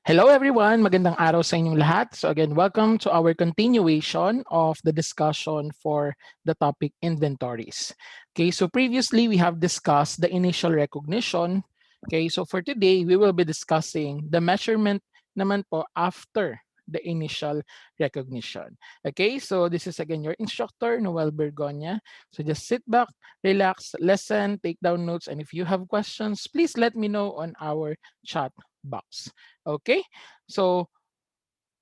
Hello everyone, magandang araw sa inyong lahat. So again, welcome to our continuation of the discussion for the topic inventories. Okay, so previously we have discussed the initial recognition. Okay, so for today, we will be discussing the measurement naman po after the initial recognition. Okay, so this is again your instructor, Noel Bergonia. So just sit back, relax, listen, take down notes, and if you have questions, please let me know on our chat box. Okay, so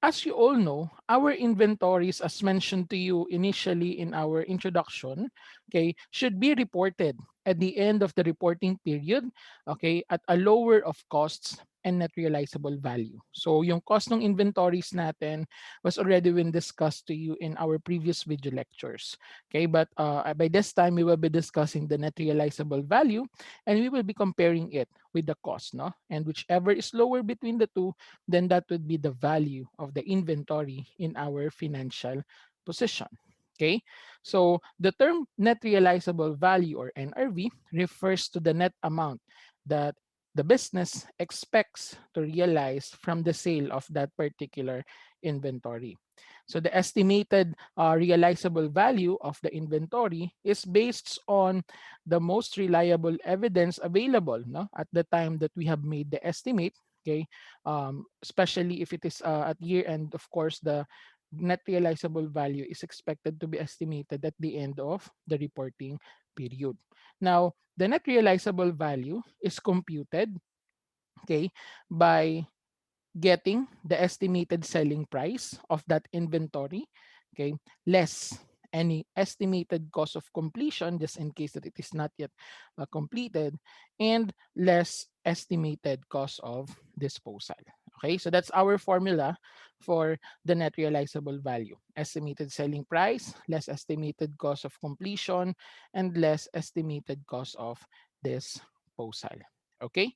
as you all know, our inventories, as mentioned to you initially in our introduction, okay, should be reported at the end of the reporting period, okay, at a lower of costs and net realizable value. So yung cost ng inventories natin was already been discussed to you in our previous video lectures. Okay, but by this time we will be discussing the net realizable value and we will be comparing it with the cost, no? And whichever is lower between the two, then that would be the value of the inventory in our financial position. Okay, so the term net realizable value or NRV refers to the net amount that the business expects to realize from the sale of that particular inventory. So the estimated realizable value of the inventory is based on the most reliable evidence available, no, at the time that we have made the estimate. Okay, especially if it is at year end, of course, the net realizable value is expected to be estimated at the end of the reporting period. Now, the net realizable value is computed, okay, by getting the estimated selling price of that inventory, okay, less any estimated cost of completion, just in case that it is not yet completed, and less estimated cost of disposal. Okay, so that's our formula for the net realizable value. Estimated selling price, less estimated cost of completion, and less estimated cost of disposal. Okay,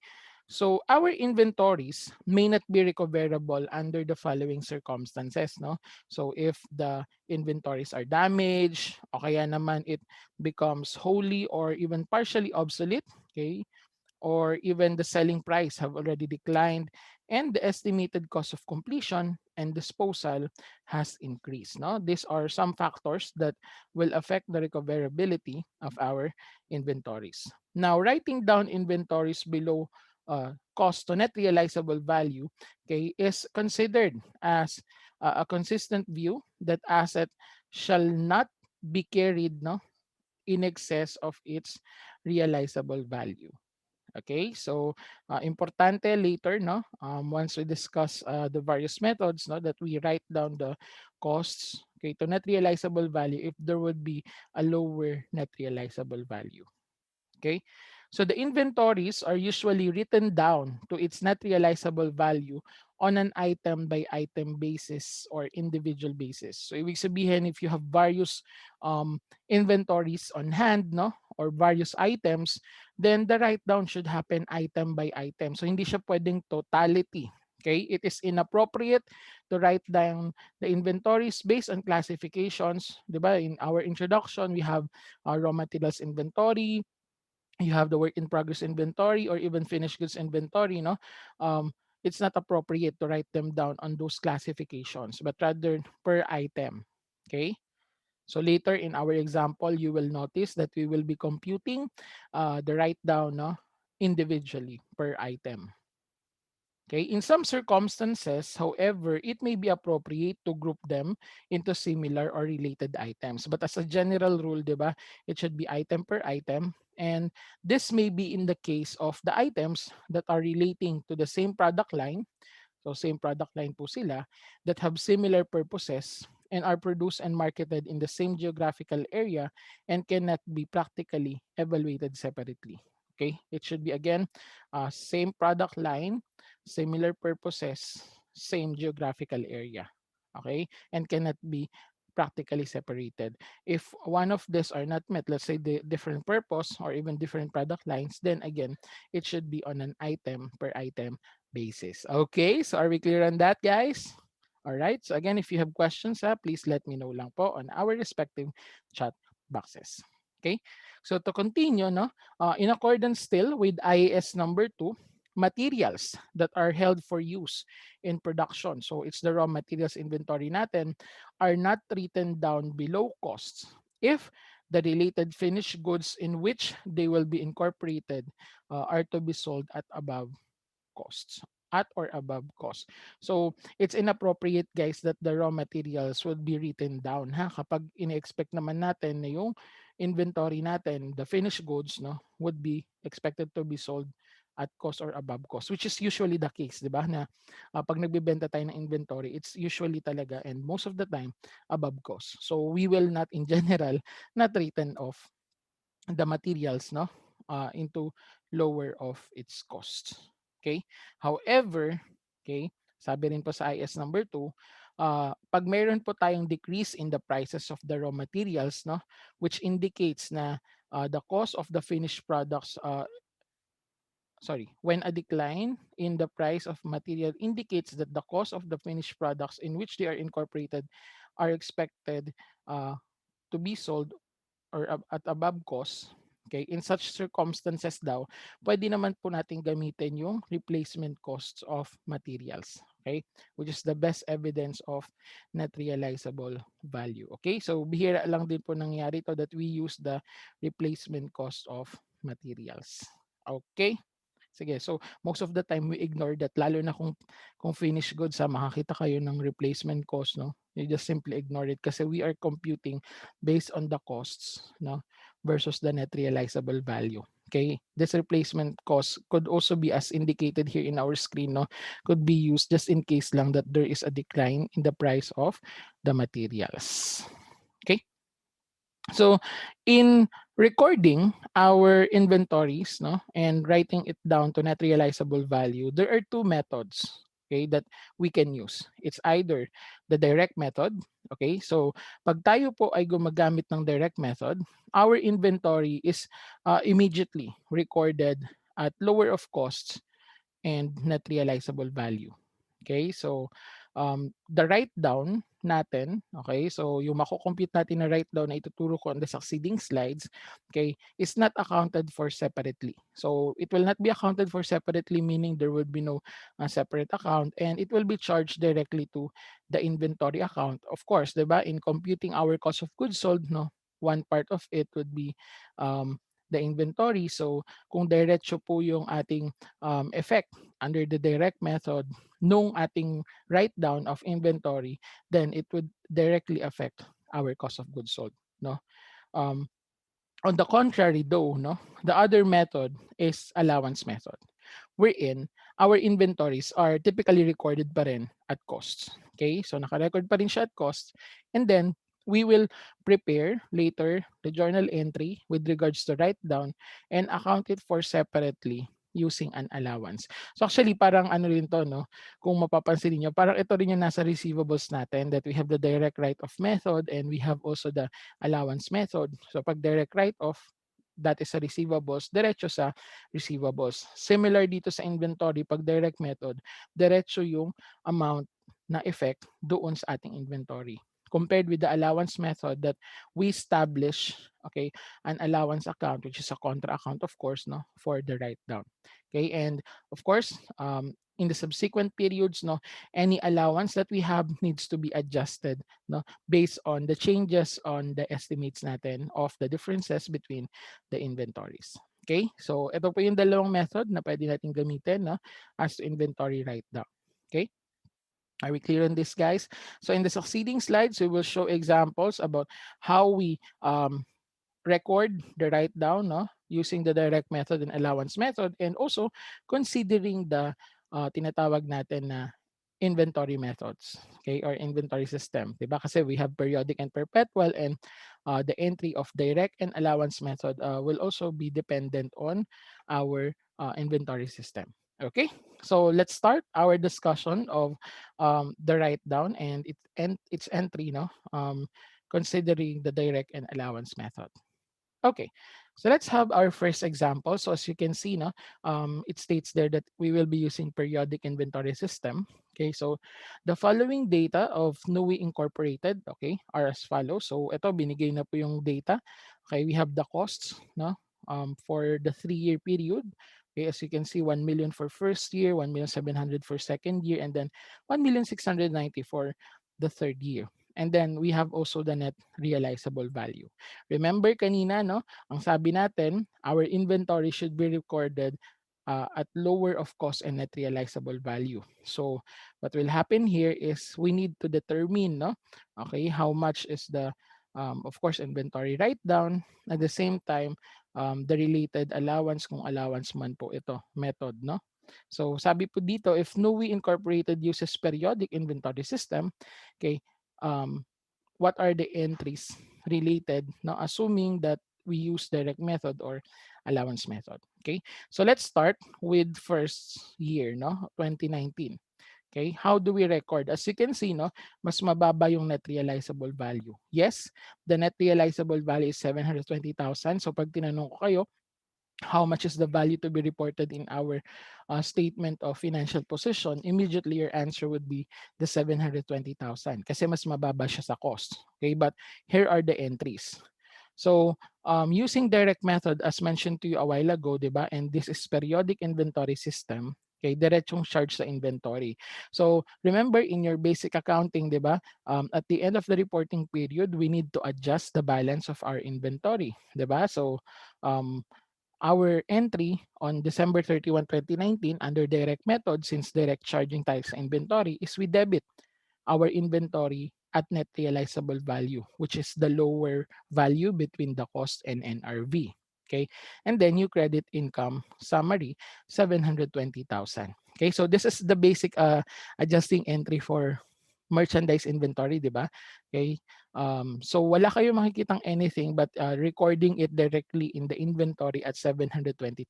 so our inventories may not be recoverable under the following circumstances, no? So if the inventories are damaged, o kaya naman it becomes wholly or even partially obsolete, okay? Or even the selling price have already declined and the estimated cost of completion and disposal has increased, no? These are some factors that will affect the recoverability of our inventories. Now, writing down inventories below cost to net realizable value, okay, is considered as a consistent view that asset shall not be carried, no, in excess of its realizable value. Okay, so importante later, no, once we discuss the various methods, no, that we write down the costs, okay, to net realizable value if there would be a lower net realizable value. Okay, so the inventories are usually written down to its net realizable value on an item by item basis or individual basis. So ibig sabihin, if you have various inventories on hand, no, or various items, then the write down should happen item by item. So hindi siya pwedeng totality. Okay, it is inappropriate to write down the inventories based on classifications. Diba? In our introduction, we have raw materials inventory, you have the work in progress inventory or even finished goods inventory, no, it's not appropriate to write them down on those classifications, but rather per item. Okay, so later in our example, you will notice that we will be computing the write down, no, individually per item. Okay, in some circumstances, however, it may be appropriate to group them into similar or related items. But as a general rule, diba, it should be item per item. And this may be in the case of the items that are relating to the same product line. So same product line po sila that have similar purposes and are produced and marketed in the same geographical area and cannot be practically evaluated separately. Okay, it should be again same product line, similar purposes, same geographical area. Okay, and cannot be practically separated. If one of these are not met, let's say the different purpose or even different product lines, then again, it should be on an item per item basis. Okay, so are we clear on that, guys? All right. So again, if you have questions, please let me know lang po on our respective chat boxes. Okay. So to continue, no, in accordance still with IAS number 2, materials that are held for use in production. So it's the raw materials inventory natin are not written down below costs if the related finished goods in which they will be incorporated are to be sold at above costs, at or above cost. So it's inappropriate guys that the raw materials would be written down ha kapag ini-expect naman natin na yung inventory natin, the finished goods no would be expected to be sold at cost or above cost, which is usually the case, di ba? Na pag nagbebenta tayo ng inventory, it's usually talaga and most of the time above cost. So we will not in general not written off the materials no into lower of its cost. Okay? However, okay, sabi rin po sa IS number 2, pag mayroon po tayong decrease in the prices of the raw materials no which indicates na the cost of the finished products when a decline in the price of material indicates that the cost of the finished products in which they are incorporated are expected uh, to be sold or at above cost, okay, in such circumstances daw, pwede naman po natin gamitin yung replacement costs of materials, okay, which is the best evidence of net realizable value. Okay, so bihira lang din po nangyari to that we use the replacement cost of materials. Okay. Sige, so most of the time we ignore that lalo na kung finished goods makakita kayo ng replacement cost no. You just simply ignore it kasi we are computing based on the costs no versus the net realizable value. Okay, this replacement cost could also be as indicated here in our screen no, could be used just in case lang that there is a decline in the price of the materials. Okay. So in recording our inventories no, and writing it down to net realizable value, there are two methods okay, that we can use. It's either the direct method, okay? So pag tayo po ay gumagamit ng direct method, our inventory is immediately recorded at lower of costs and net realizable value. Okay, so the write down natin, okay, so yung mako-compute natin na write down na ituturo ko on the succeeding slides, okay, is not accounted for separately. So it will not be accounted for separately, meaning there will be no separate account and it will be charged directly to the inventory account. Of course, diba, in computing our cost of goods sold, no, one part of it would be the inventory. So kung diretso po yung ating effect under the direct method nung ating write down of inventory, then it would directly affect our cost of goods sold no. um, on the contrary though no, the other method is allowance method wherein our inventories are typically recorded pa rin at costs. Okay, so naka-record pa rin siya at cost and then we will prepare later the journal entry with regards to write down and account it for separately using an allowance. So actually parang ano rin to no, kung mapapansin niyo parang ito rin yung nasa receivables natin that we have the direct write-off method and we have also the allowance method. So pag direct write-off, that is sa receivables, diretso sa receivables. Similar dito sa inventory, pag direct method, diretso yung amount na effect doon sa ating inventory. Compared with the allowance method that we establish, okay, an allowance account, which is a contra account, of course, no, for the write down. Okay, and of course, in the subsequent periods, no, any allowance that we have needs to be adjusted, no, based on the changes on the estimates natin of the differences between the inventories. Okay, so ito po yung dalawang method na pwede natin gamitin no, as to inventory write down. Okay. Are we clear on this, guys? So in the succeeding slides, we will show examples about how we record the write down no, using the direct method and allowance method and also considering the tinatawag natin na inventory methods, okay, or inventory system. Diba? Kasi we have periodic and perpetual and the entry of direct and allowance method will also be dependent on our inventory system. Okay, so let's start our discussion of the write down and its entry, no, considering the direct and allowance method. Okay, so let's have our first example. So as you can see, no, it states there that we will be using periodic inventory system. Okay, so the following data of NUI Incorporated, okay, are as follows. So ito, binigay na po yung data. Okay, we have the costs, no, for the 3-year period Okay, as you can see, 1 million for first year, 1,700,000 for second year, and then 1,690,000 for the third year. And then we have also the net realizable value. Remember kanina, no? Ang sabi natin, our inventory should be recorded at lower of cost and net realizable value. So what will happen here is we need to determine, no? Okay, how much is the, of course, inventory write down. At the same time, the related allowance kung allowance man po ito method, no? So sabi po dito, if NUI Incorporated uses periodic inventory system, okay, what are the entries related, no, assuming that we use direct method or allowance method. Okay, so let's start with first year, no, 2019. Okay, how do we record? As you can see, no, mas mababa yung net realizable value. Yes, the net realizable value is 720,000. So pag tinanong ko kayo, how much is the value to be reported in our statement of financial position, immediately your answer would be the 720,000 kasi mas mababa siya sa cost. Okay, but here are the entries. So using direct method as mentioned to you a while ago, diba? And this is periodic inventory system. Okay, diretsong charge sa inventory. So remember in your basic accounting, diba? At the end of the reporting period, we need to adjust the balance of our inventory, diba? So our entry on December 31, 2019 under direct method, since direct charging tayo sa inventory, is we debit our inventory at net realizable value, which is the lower value between the cost and NRV. Okay, and then you credit income summary 720,000. Okay, so this is the basic adjusting entry for merchandise inventory, di ba? Okay. So wala kayo makikitang anything but recording it directly in the inventory at 720,000.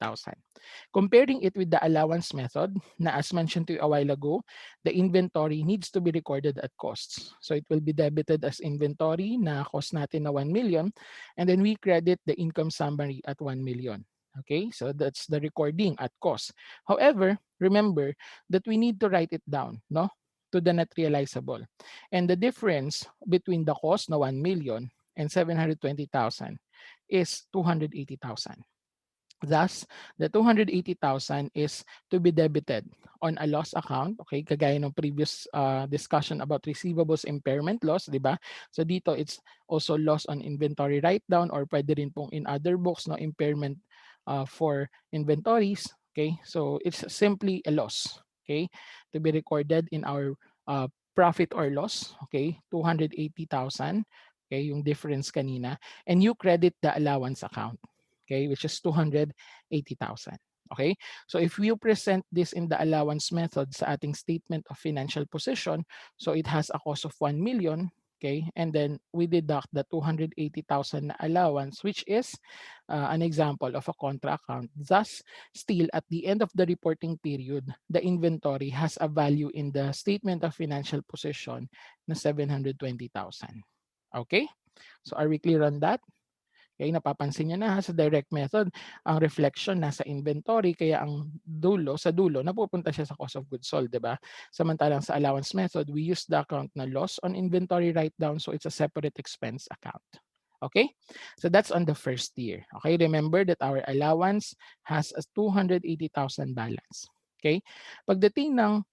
Comparing it with the allowance method, na as mentioned to you a while ago, the inventory needs to be recorded at costs. So it will be debited as inventory na cost natin na 1 million, and then we credit the income summary at 1 million. Okay, so that's the recording at cost. However, remember that we need to write it down, no? To the net realizable. And the difference between the cost na 1 million and 720,000 is 280,000. Thus, the 280,000 is to be debited on a loss account, okay? Kagaya ng previous discussion about receivables impairment loss, di ba? So dito, it's also loss on inventory write-down or pwede rin pong in other books, no, impairment for inventories, okay? So it's simply a loss, okay? To be recorded in our profit or loss, okay? 280,000, okay? Yung difference kanina. And you credit the allowance account, okay, which is 280,000. Okay, so if we present this in the allowance method sa ating statement of financial position, so it has a cost of 1 million, okay, and then we deduct the 280,000 na allowance, which is an example of a contra account. Thus, still at the end of the reporting period, the inventory has a value in the statement of financial position na 720,000. Okay, so are we clear on that? Okay, napapansin niyo na sa direct method, ang reflection nasa inventory, kaya ang dulo, sa dulo, napupunta siya sa cost of goods sold, di ba? Samantalang sa allowance method, we use the account na loss on inventory write-down, so it's a separate expense account. Okay, so that's on the first year. Okay, remember that our allowance has a 280,000 balance. Okay, pagdating ng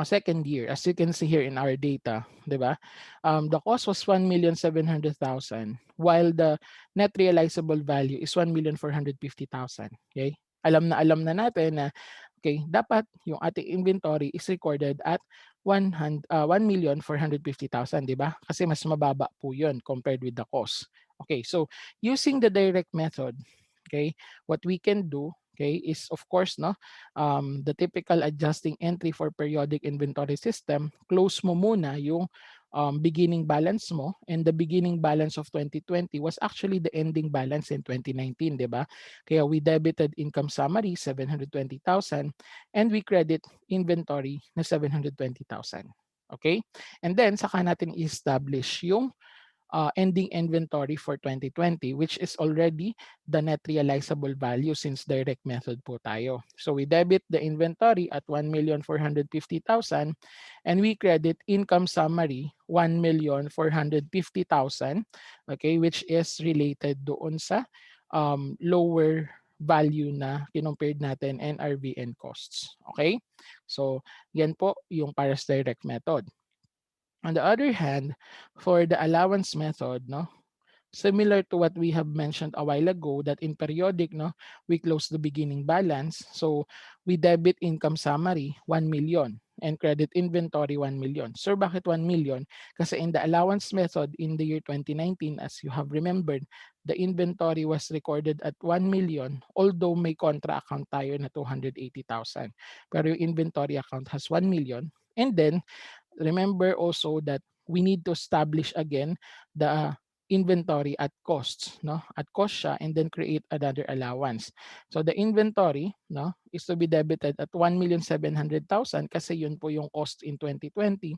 second year, as you can see here in our data, di ba? The cost was 1,700,000 while the net realizable value is 1,450,000. Okay? Alam na natin na okay, dapat yung ating inventory is recorded at 1,450,000, di ba? Kasi mas mababa po yun compared with the cost. Okay, so using the direct method, okay, what we can do, okay, is of course, no, the typical adjusting entry for periodic inventory system, close mo muna yung beginning balance mo, and the beginning balance of 2020 was actually the ending balance in 2019, di ba? Kaya we debited income summary 720,000 and we credit inventory na 720,000. Okay? And then saka natin i-establish yung ending inventory for 2020, which is already the net realizable value since direct method po tayo. So we debit the inventory at 1,450,000 and we credit income summary 1,450,000, okay, which is related doon sa lower value na kinompared natin, NRV and costs. Okay? So, yan po yung Pares Direct method. On the other hand, for the allowance method, no, similar to what we have mentioned a while ago, that in periodic, no, we close the beginning balance. So we debit income summary 1 million and credit inventory 1 million. Sir, bakit 1 million? Kasi in the allowance method in the year 2019, as you have remembered, the inventory was recorded at 1 million, although may contra account tayo na 280,000. Pero yung inventory account has 1 million. And then remember also that we need to establish again the inventory at costs, no? At cost siya, and then create another allowance. So the inventory, no, is to be debited at 1,700,000 kasi yun po yung cost in 2020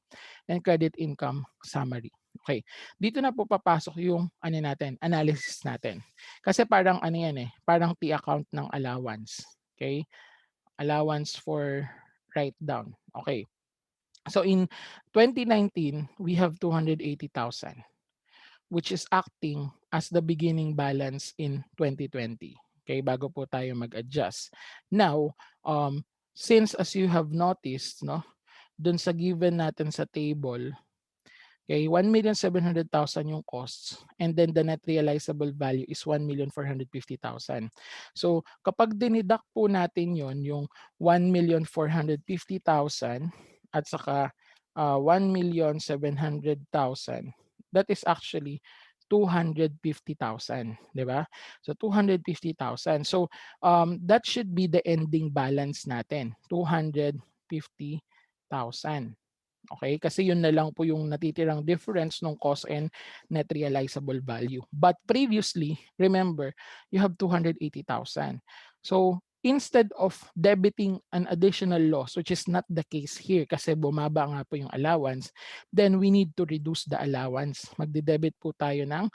and credit income summary. Okay. Dito na po papasok yung ano natin, analysis natin. Kasi parang ano yan parang T account ng allowance. Okay? Allowance for write down. Okay. So in 2019, we have 280,000, which is acting as the beginning balance in 2020. Okay, bago po tayo mag-adjust. Now, since as you have noticed, no, dun sa given natin sa table, okay, 1,700,000 yung costs, and then the net realizable value is 1,450,000. So kapag dinidak po natin yon, yung 1,450,000 at saka 1,700,000, that is actually 250,000, di ba? So 250,000. So that should be the ending balance natin, 250,000. Okay? Kasi yun na lang po yung natitirang difference ng cost and net realizable value. But previously, remember, you have 280,000. So instead of debiting an additional loss, which is not the case here kasi bumaba nga po yung allowance, then we need to reduce the allowance. Magde-debit po tayo ng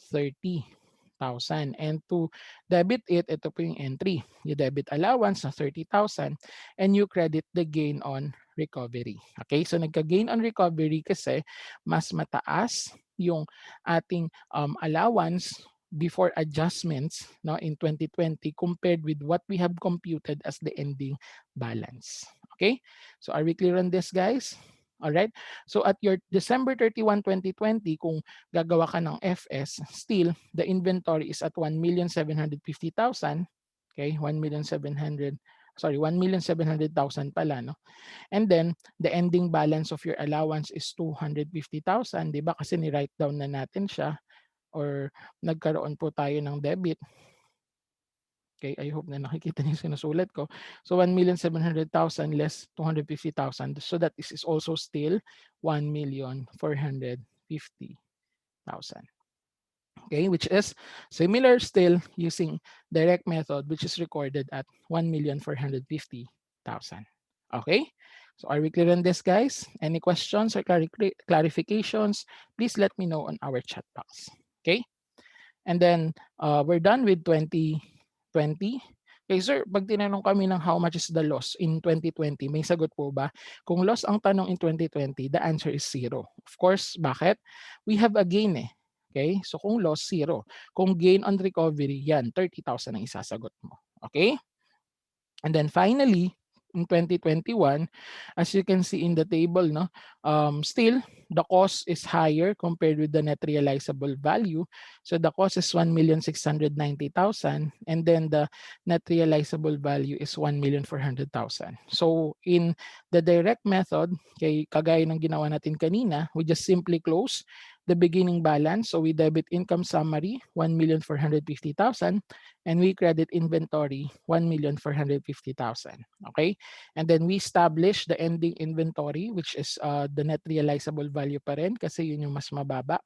30,000. And to debit it, ito po yung entry. You debit allowance na 30,000 and you credit the gain on recovery. Okay, so nagka-gain on recovery kasi mas mataas yung ating allowance before adjustments, no, in 2020 compared with what we have computed as the ending balance. Okay, so are we clear on this, guys? All right. So at your December 31, 2020, kung gagawa ka ng FS, still the inventory is at 1,750,000. Okay, 1,700,000 pala, no? And then the ending balance of your allowance is 250,000, 'di ba? Kasi ni-write down na natin siya or nagkaroon po tayo ng debit. Okay, I hope na nakikita niyo yung sinusulat ko. So 1,700,000 less 250,000. So that is also still 1,450,000. Okay, which is similar still using direct method, which is recorded at 1,450,000. Okay, so are we clear on this, guys? Any questions or clarifications? Please let me know on our chat box. Okay, and then we're done with 2020. Okay, sir, pag tinanong kami ng how much is the loss in 2020, may sagot po ba? Kung loss ang tanong in 2020, the answer is 0. Of course, bakit? We have a gain Okay, so kung loss, 0. Kung gain on recovery, yan, 30,000 ang isasagot mo. Okay? And then finally, in 2021, as you can see in the table, no, still the cost is higher compared with the net realizable value. So the cost is 1,690,000 and then the net realizable value is 1,400,000. So in the direct method, kagaya ng ginawa natin kanina, we just simply close the beginning balance. So we debit income summary, 1,450,000, and we credit inventory, 1,450,000. Okay? And then we establish the ending inventory, which is the net realizable value pa rin kasi yun yung mas mababa.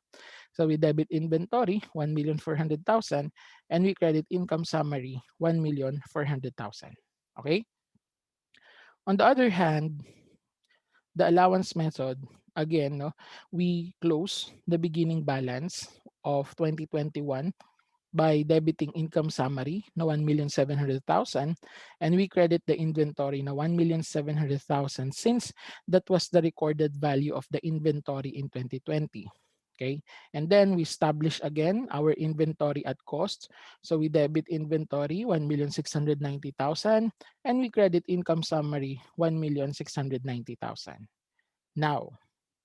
So we debit inventory, 1,400,000, and we credit income summary, 1,400,000. Okay? On the other hand, the allowance method, again, no, we close the beginning balance of 2021 by debiting income summary na 1,700,000 and we credit the inventory na 1,700,000 since that was the recorded value of the inventory in 2020. Okay, and then we establish again our inventory at cost. So we debit inventory 1,690,000 and we credit income summary 1,690,000. Now,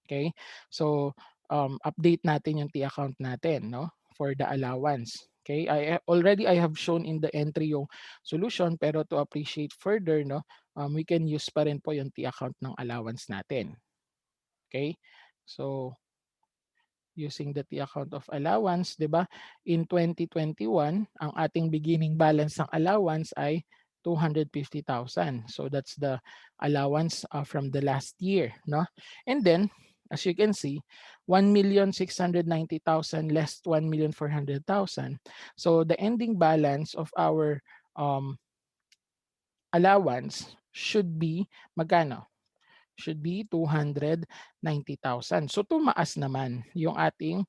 okay, so update natin yung T account natin, no, for the allowance. Okay, I have shown in the entry yung solution, pero to appreciate further, no, we can use pa rin po yung T account ng allowance natin. Okay, so using the T account of allowance, 'di ba? In 2021, ang ating beginning balance ng allowance ay 250,000. So that's the allowance from the last year, no? And then as you can see, 1,690,000 less 1,400,000. So the ending balance of our allowance should be magkano? Should be 290,000. So tumaas naman yung ating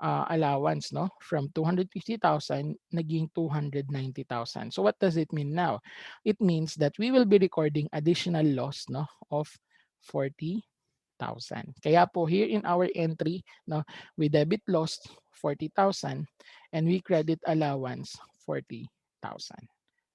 allowance, no, from 250,000 naging 290,000. So what does it mean now? It means that we will be recording additional loss, no, of 40,000. Kaya po here in our entry, no, we debit loss 40,000 and we credit allowance 40,000.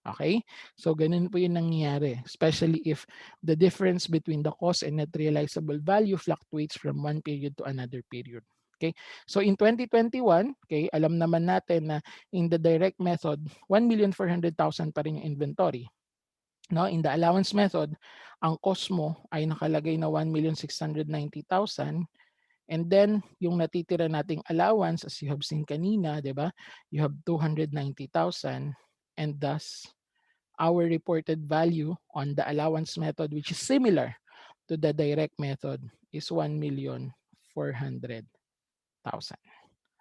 Okay? So, ganun po yung nangyayari, especially if the difference between the cost and net realizable value fluctuates from one period to another period. Okay? So, in 2021, okay, alam naman natin na in the direct method, 1,400,000 pa rin yung inventory. No, in the allowance method, ang cost mo ay nakalagay na 1,690,000 and then yung natitira nating allowance as you have seen kanina, 'di ba? You have 290,000 and thus our reported value on the allowance method, which is similar to the direct method, is 1,400,000.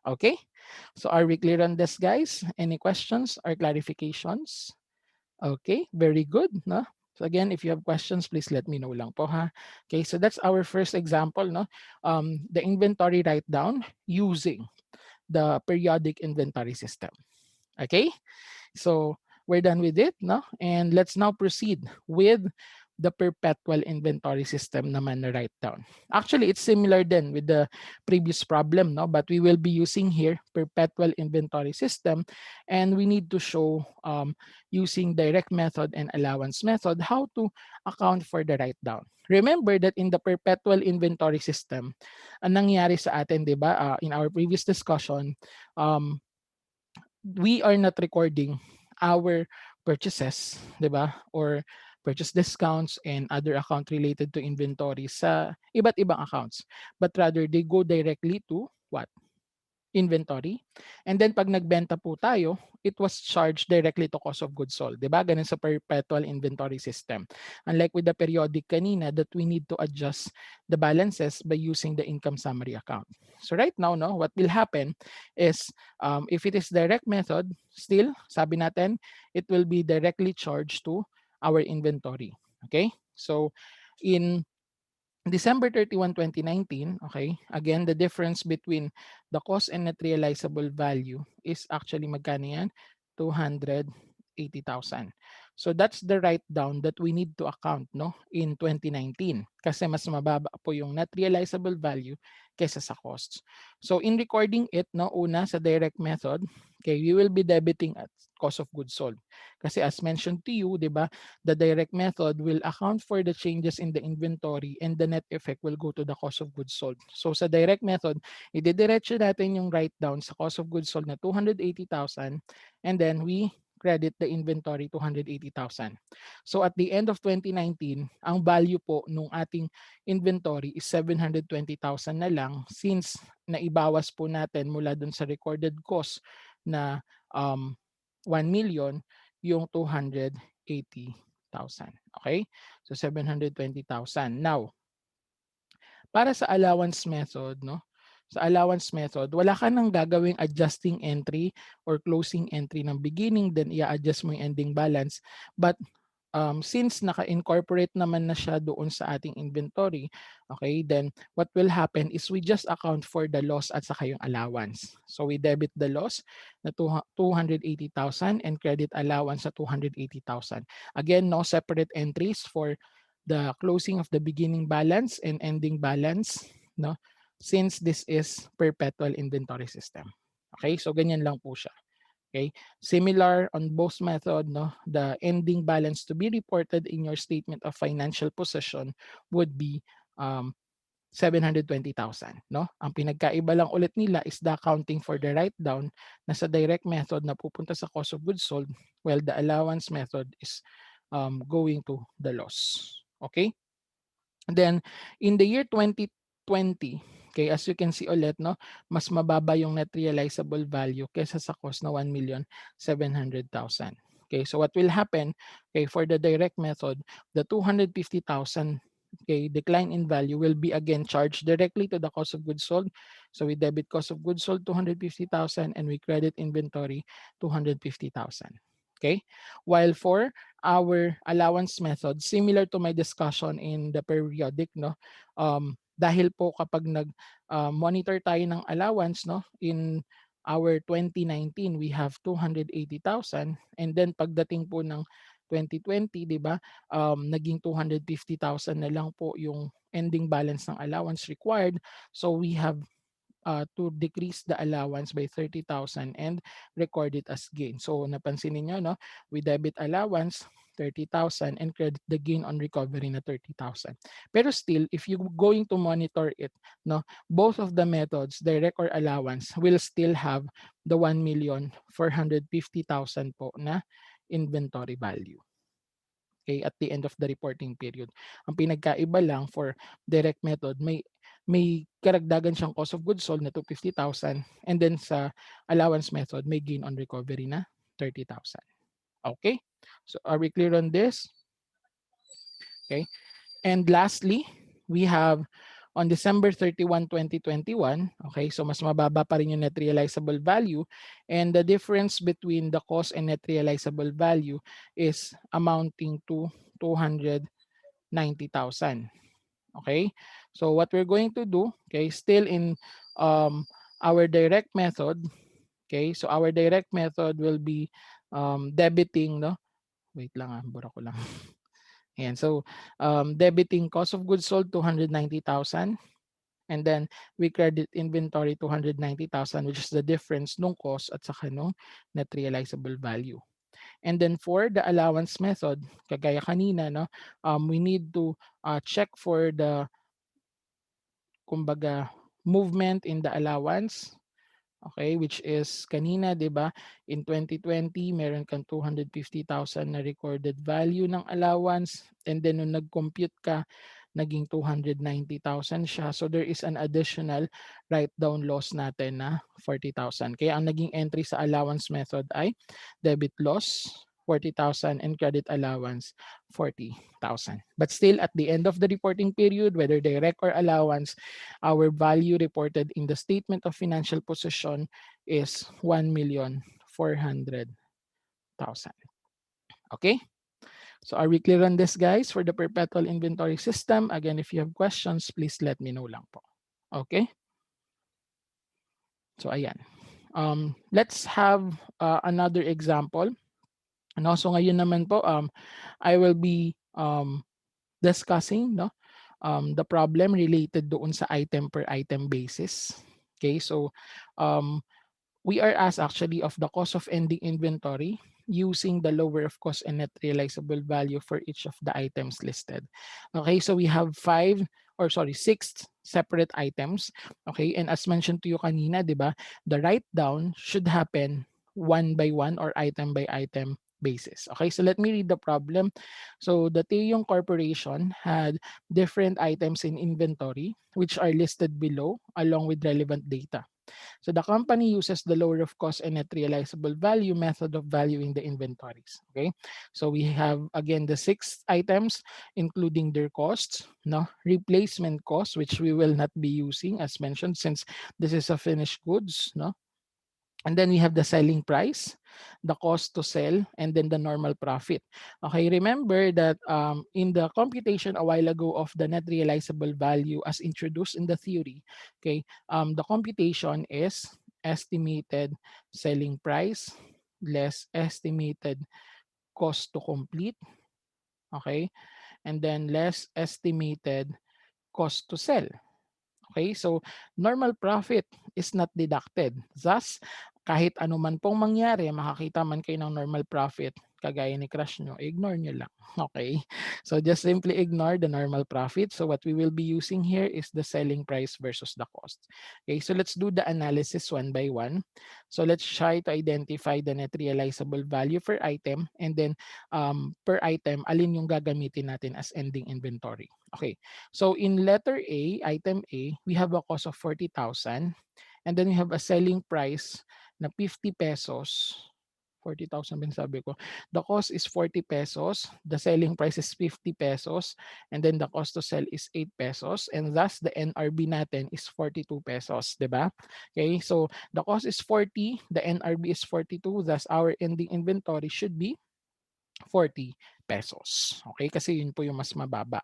Okay? So are we clear on this, guys? Any questions or clarifications? Okay, very good. No? So again, if you have questions, please let me know lang po, ha? Okay, so that's our first example, no? The inventory write down using the periodic inventory system. Okay? So we're done with it, no? And let's now proceed with the perpetual inventory system naman na write down. Actually, it's similar then with the previous problem, no? But we will be using here perpetual inventory system, and we need to show using direct method and allowance method how to account for the write down. Remember that in the perpetual inventory system, ang nangyari sa atin, di ba, in our previous discussion, we are not recording our purchases, 'di ba? Or purchase discounts and other account related to inventory sa iba't ibang accounts. But rather they go directly to what? Inventory. And then pag nagbenta po tayo, it was charged directly to cost of goods sold. Diba? Ganun sa perpetual inventory system. Unlike with the periodic kanina that we need to adjust the balances by using the income summary account. So right now, no, what will happen is if it is direct method, still, sabi natin, it will be directly charged to our inventory. Okay? So in December 31, 2019, okay, again, the difference between the cost and net realizable value is actually magkano yan? 280,000. So that's the write down that we need to account, no, in 2019 kasi mas mababa po yung net realizable value kaysa sa costs. So in recording it, no, una sa direct method, okay, we will be debiting at cost of goods sold. Kasi as mentioned to you, 'di ba, the direct method will account for the changes in the inventory and the net effect will go to the cost of goods sold. So sa direct method, idediretso natin yung write down sa cost of goods sold na 280,000 and then we credit the inventory 280,000. So at the end of 2019, ang value po nung ating inventory is 720,000 na lang since naibawas po natin mula dun sa recorded cost na 1 million yung 280,000. Okay? So 720,000. Now, para sa allowance method, no? Sa allowance method, wala ka nang gagawing adjusting entry or closing entry ng beginning, then i-adjust mo yung ending balance. But since naka-incorporate naman na siya doon sa ating inventory, okay, then what will happen is we just account for the loss at saka yung allowance. So we debit the loss na 280,000 and credit allowance sa 280,000. Again, no separate entries for the closing of the beginning balance and ending balance, no? since this is perpetual inventory system. Okay, so ganyan lang po siya. Okay, similar on both method, no? The ending balance to be reported in your statement of financial position would be 720,000, no? Ang pinagkaiba lang ulit nila is the accounting for the write down na sa direct method na pupunta sa cost of goods sold, while the allowance method is going to the loss. Okay? And then in the year 2020, okay, as you can see ulit, no, mas mababa yung net realizable value kaysa sa cost na 1,700,000. Okay, so what will happen, okay, for the direct method, the 250,000, okay, decline in value will be again charged directly to the cost of goods sold. So we debit cost of goods sold 250,000 and we credit inventory 250,000. Okay, while for our allowance method, similar to my discussion in the periodic, no, dahil po kapag nag monitor tayo ng allowance, no, in our 2019 we have 280,000, and then pagdating po ng 2020, di ba, naging 250,000 na lang po yung ending balance ng allowance required. So we have to decrease the allowance by 30,000 and record it as gain. So napansin niyo, no, we debit allowance 30,000 and credit the gain on recovery na 30,000. Pero still, if you going to monitor it, no, both of the methods, direct or allowance, will still have the 1,450,000 po na inventory value. Okay, at the end of the reporting period. Ang pinagkaiba lang for direct method, may karagdagan siyang cost of goods sold na 250,000, and then sa allowance method may gain on recovery na 30,000. Okay? So are we clear on this? Okay. And lastly, we have on December 31, 2021, okay, so mas mababa pa rin yung net realizable value, and the difference between the cost and net realizable value is amounting to 290,000. Okay, so what we're going to do, okay, still in our direct method, okay, so our direct method will be debiting, no, wait lang bura ko lang. Ayan, so debiting cost of goods sold 290,000, and then we credit inventory 290,000, which is the difference nung cost at saka nung net realizable value. And then for the allowance method, kagaya kanina, no, we need to check for the, kumbaga, movement in the allowance. Okay, which is kanina, 'di ba? In 2020, meron kang 250,000 na recorded value ng allowance, and then nung nag-compute ka, naging 290,000 siya. So there is an additional write-down loss natin na 40,000. Kaya ang naging entry sa allowance method ay debit loss 40,000 and credit allowance 40,000. But still, at the end of the reporting period, whether direct or allowance, our value reported in the statement of financial position is 1,400,000. Okay? So are we clear on this, guys, for the perpetual inventory system? Again, if you have questions, please let me know lang po. Okay? So ayan. Let's have another example. And also ngayon naman po, I will be discussing, no, the problem related doon sa item per item basis. Okay, so we are asked actually of the cost of ending inventory using the lower of cost and net realizable value for each of the items listed. Okay, so we have six separate items. Okay, and as mentioned to you kanina, di ba, the write down should happen one by one or item by item basis. Okay, so let me read the problem. So the Taeyong Corporation had different items in inventory which are listed below along with relevant data. So the company uses the lower of cost and net realizable value method of valuing the inventories. Okay, so we have again the 6 items including their costs, no, replacement cost, which we will not be using as mentioned since this is a finished goods, no. And then we have the selling price, the cost to sell, and then the normal profit. Okay, remember that in the computation a while ago of the net realizable value as introduced in the theory, okay, the computation is estimated selling price less estimated cost to complete, okay, and then less estimated cost to sell. Okay, so normal profit is not deducted. Thus, kahit ano man pong mangyari, makakita man kayo ng normal profit, kagaya ni crush nyo, ignore nyo lang. Okay, so just simply ignore the normal profit. So what we will be using here is the selling price versus the cost. Okay, so let's do the analysis one by one. So let's try to identify the net realizable value per item, and then per item, alin yung gagamitin natin as ending inventory. Okay, so in letter A, item A, we have a cost of 40,000, and then we have a selling price na 50 pesos. 40,000 bin sabi ko. The cost is 40 pesos. The selling price is 50 pesos. And then the cost to sell is 8 pesos. And thus, the NRB natin is 42 pesos. Diba? Okay, so the cost is 40. The NRB is 42. Thus, our ending inventory should be 40 pesos. Okay, kasi yun po yung mas mababa.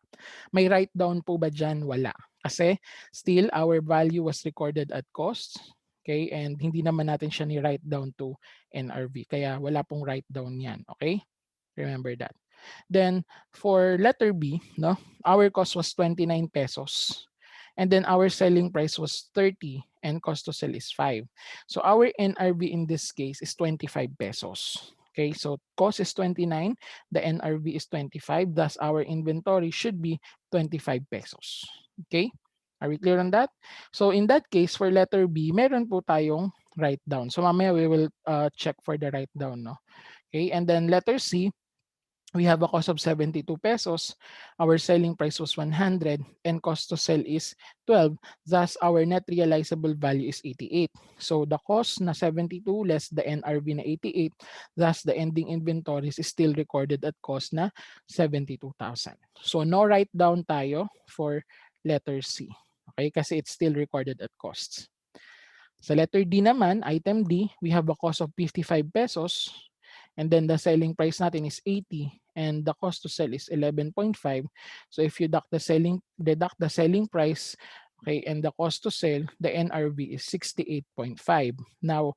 May write down po ba dyan? Wala. Kasi still our value was recorded at cost. Okay, and hindi naman natin siya ni-write down to NRV. Kaya wala pong write down yan. Okay, remember that. Then for letter B, no, our cost was 29 pesos. And then our selling price was 30 and cost to sell is 5. So our NRV in this case is 25 pesos. Okay, so cost is 29, the NRV is 25, thus our inventory should be 25 pesos. Okay, are we clear on that? So in that case, for letter B, meron po tayong write down. So mamaya we will check for the write down. No? Okay, and then letter C, we have a cost of 72 pesos. Our selling price was 100 and cost to sell is 12. Thus, our net realizable value is 88. So, the cost na 72 less the NRV na 88. Thus, the ending inventories is still recorded at cost na 72,000. So, no write down tayo for letter C. Okay, kasi it's still recorded at costs. Sa letter D naman, item D, we have a cost of 55 pesos. And then the selling price natin is 80 and the cost to sell is 11.5. So if you deduct the selling price, okay, and the cost to sell, the NRV is 68.5. Now,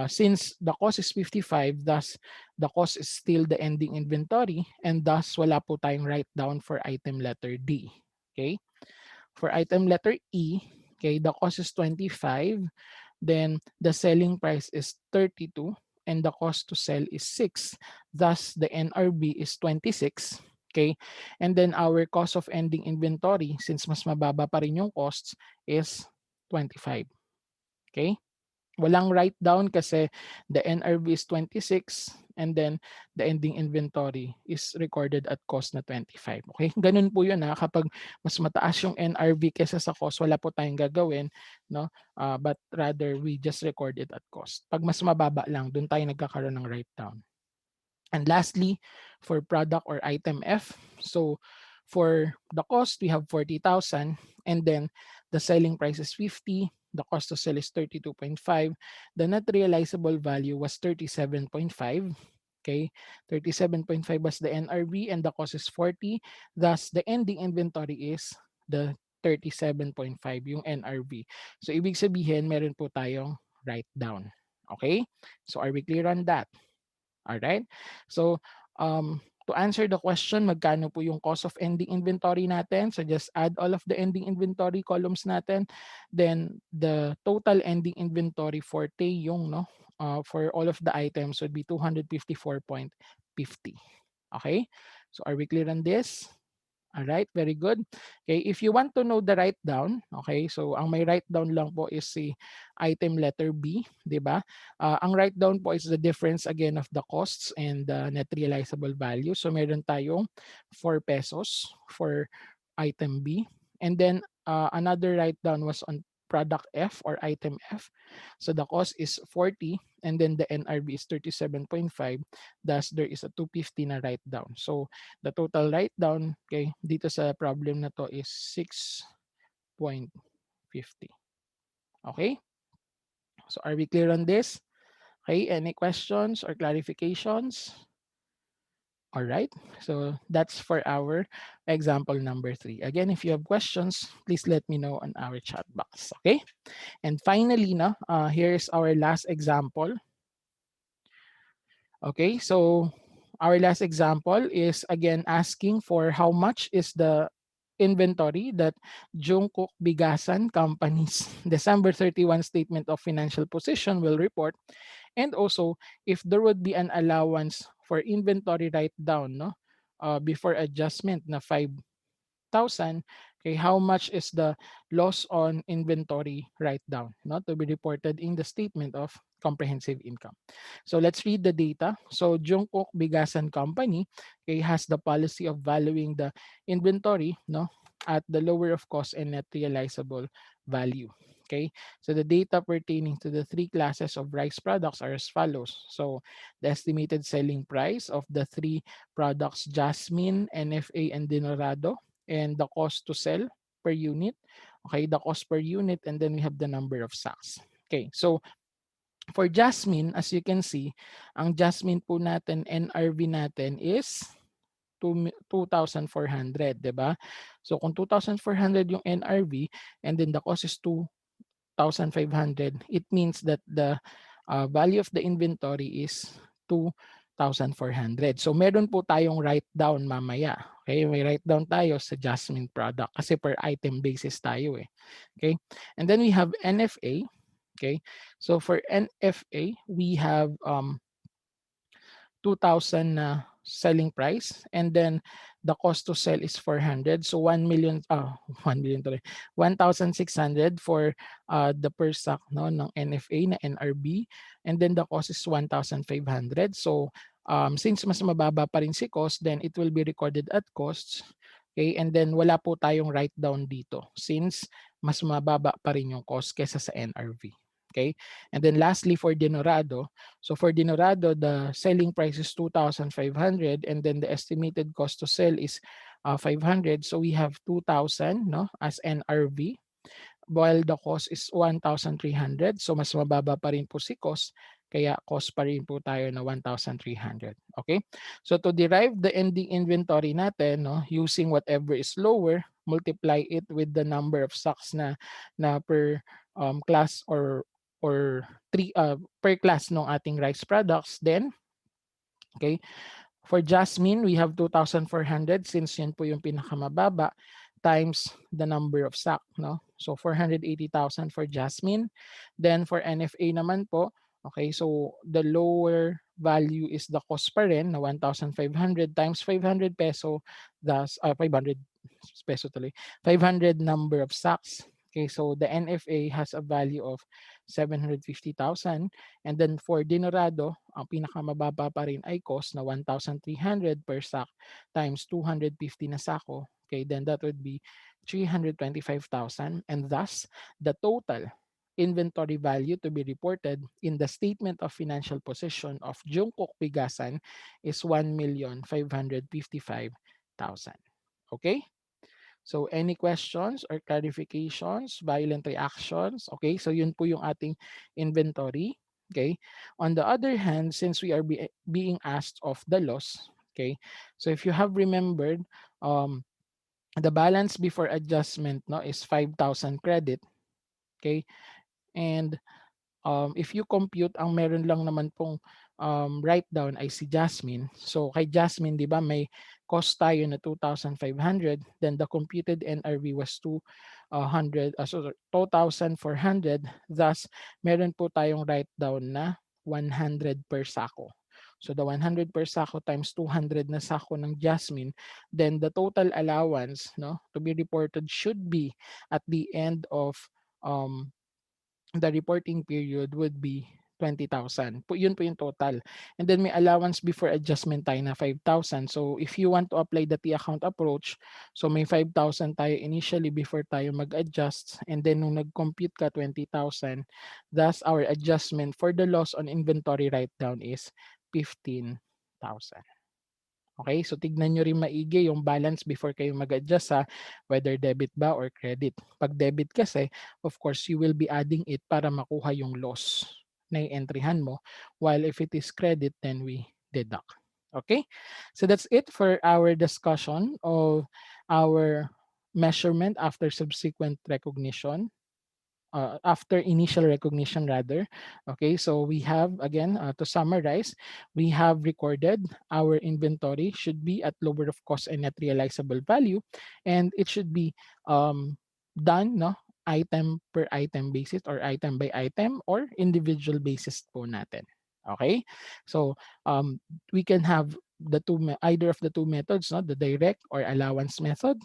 since the cost is 55, thus the cost is still the ending inventory, and thus wala po tayong write down for item letter D. Okay? For item letter E, okay, the cost is 25, then the selling price is 32, and the cost to sell is 6. Thus, the NRB is 26. Okay, and then our cost of ending inventory, since mas mababa pa rin yung costs, is 25. Okay, walang write down kasi the NRV is 26 and then the ending inventory is recorded at cost na 25. Okay, ganun po yun ha. Kapag mas mataas yung NRV kesa sa cost, wala po tayong gagawin, no? But rather we just record it at cost. Pag mas mababa lang, dun tayo nagkakaroon ng write down. And lastly, for product or item F, so for the cost, we have 40,000 and then the selling price is 50. The cost to sell is 32.5. The net realizable value was 37.5. Okay, 37.5 was the NRV and the cost is 40. Thus, the ending inventory is the 37.5, yung NRV. So, ibig sabihin, meron po tayong write down. Okay? So, are we clear on that? All right? So, to answer the question, magkano po yung cost of ending inventory natin? So just add all of the ending inventory columns natin. Then the total ending inventory for Taeyong, no, for all of the items would be 254.50. Okay? So are we clear on this? All right, very good. Okay, if you want to know the write down, okay, so ang may write down lang po is si item letter B, di ba? Ang write down po is the difference again of the costs and the net realizable value. So meron tayong 4 pesos for item B. And then another write down was on product F or item F. So the cost is 40 and then the NRV is 37.5. Thus there is a 250 na write down. So the total write down, okay, dito sa problem na to is 6.50. Okay? So are we clear on this? Okay, any questions or clarifications? All right, so that's for our example number 3. Again, if you have questions, please let me know on our chat box, okay? And finally, here's our last example. Okay, so our last example is again asking for how much is the inventory that Jungkook Bigasan Company's December 31 statement of financial position will report, and also if there would be an allowance for inventory write down, no, before adjustment na 5,000. Okay, how much is the loss on inventory write down, no, to be reported in the statement of comprehensive income. So let's read the data. So Jungkook Bigasan Company, okay, has the policy of valuing the inventory, no, at the lower of cost and net realizable value. Okay, so the data pertaining to the three classes of rice products are as follows. So the estimated selling price of the three products, Jasmine, NFA, and Dinorado, and the cost to sell per unit. Okay, the cost per unit, and then we have the number of sacks. Okay, so for Jasmine, as you can see, ang Jasmine po natin, NRV natin is 2,400, di ba? So kung 2,400 yung NRV and then the cost is 2,500, it means that the value of the inventory is 2,400. So meron po tayong write down mamaya. Okay, may write down tayo sa Jasmine product kasi per item basis tayo eh. Okay, and then we have NFA. Okay, so for NFA, we have 2,000 selling price, and then the cost to sell is 400. So 1 million, 1 million tuloy, 1,600 for the per sack, no, ng NFA na NRB, and then the cost is 1,500. So since mas mababa pa rin si cost, then it will be recorded at costs. Okay, and then wala po tayong write down dito since mas mababa pa rin yung cost kesa sa NRV. Okay, and then lastly for Dinorado, so for Dinorado, the selling price is 2,500, and then the estimated cost to sell is 500. So we have 2,000, no, as NRV, while the cost is 1,300. So mas mababa pa rin po si cost, kaya cost pa rin po tayo na 1,300. Okay? So to derive the ending inventory natin, no, using whatever is lower, multiply it with the number of sacks na per class or three per class ng ating rice products. Then, okay, for Jasmine, we have 2,400 since yan po yung pinakamababa times the number of sack, no? So 480,000 for Jasmine. Then for NFA naman po, okay, so the lower value is the cost pa rin na 1,500 times 500 peso, thus 500 peso tuloy, 500 number of sacks. Okay, so the NFA has a value of 750,000. And then for Dinorado, ang pinakamababa pa rin ay cost na 1,300 per sack times 250 na sako. Okay, then that would be 325,000. And thus, the total inventory value to be reported in the statement of financial position of Jungkook Bigasan is 1,555,000. Okay? So any questions or clarifications, violent reactions? Okay, so yun po yung ating inventory. Okay. On the other hand, since we are being asked of the loss, okay, so if you have remembered, the balance before adjustment, no, is 5,000 credit. Okay, and if you compute, ang meron lang naman pong write down ay si Jasmine. So kay Jasmine, di ba, may cost tayo na 2,500. Then the computed NRV was 2,400. Thus, meron po tayong write down na 100 per sako. So the 100 per sako times 200 na sako ng Jasmine, then the total allowance, no, to be reported should be at the end of the reporting period would be 20,000. Yun po yung total. And then may allowance before adjustment tayo na 5,000. So if you want to apply the T-account approach, so may 5,000 tayo initially before tayo mag-adjust. And then nung nag-compute ka 20,000, thus our adjustment for the loss on inventory write-down is 15,000. Okay, so tignan nyo rin maigi yung balance before kayo mag-adjust, whether debit ba or credit. Pag debit kasi, of course, you will be adding it para makuha yung loss na i-entryhan mo. While if it is credit, then we deduct. Okay, so that's it for our discussion of our measurement after subsequent recognition. after initial recognition rather. Okay, so we have again, to summarize, we have recorded our inventory should be at lower of cost and net realizable value, and it should be done, no, item per item basis or item by item or individual basis po natin. Okay, so we can have the either of the two methods, no, the direct or allowance method.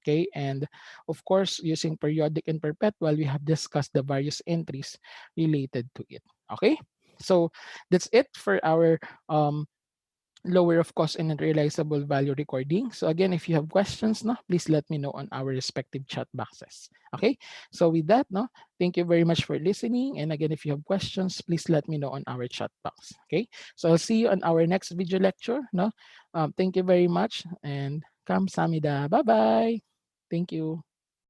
Okay, and of course, using periodic and perpetual, we have discussed the various entries related to it. Okay, so that's it for our um, lower of cost and realizable value recording. So again, if you have questions, no, please let me know on our respective chat boxes. Okay, so with that, no, thank you very much for listening. And again, if you have questions, please let me know on our chat box. Okay, so I'll see you on our next video lecture. No, thank you very much and kamsahamnida. Bye bye. Thank you.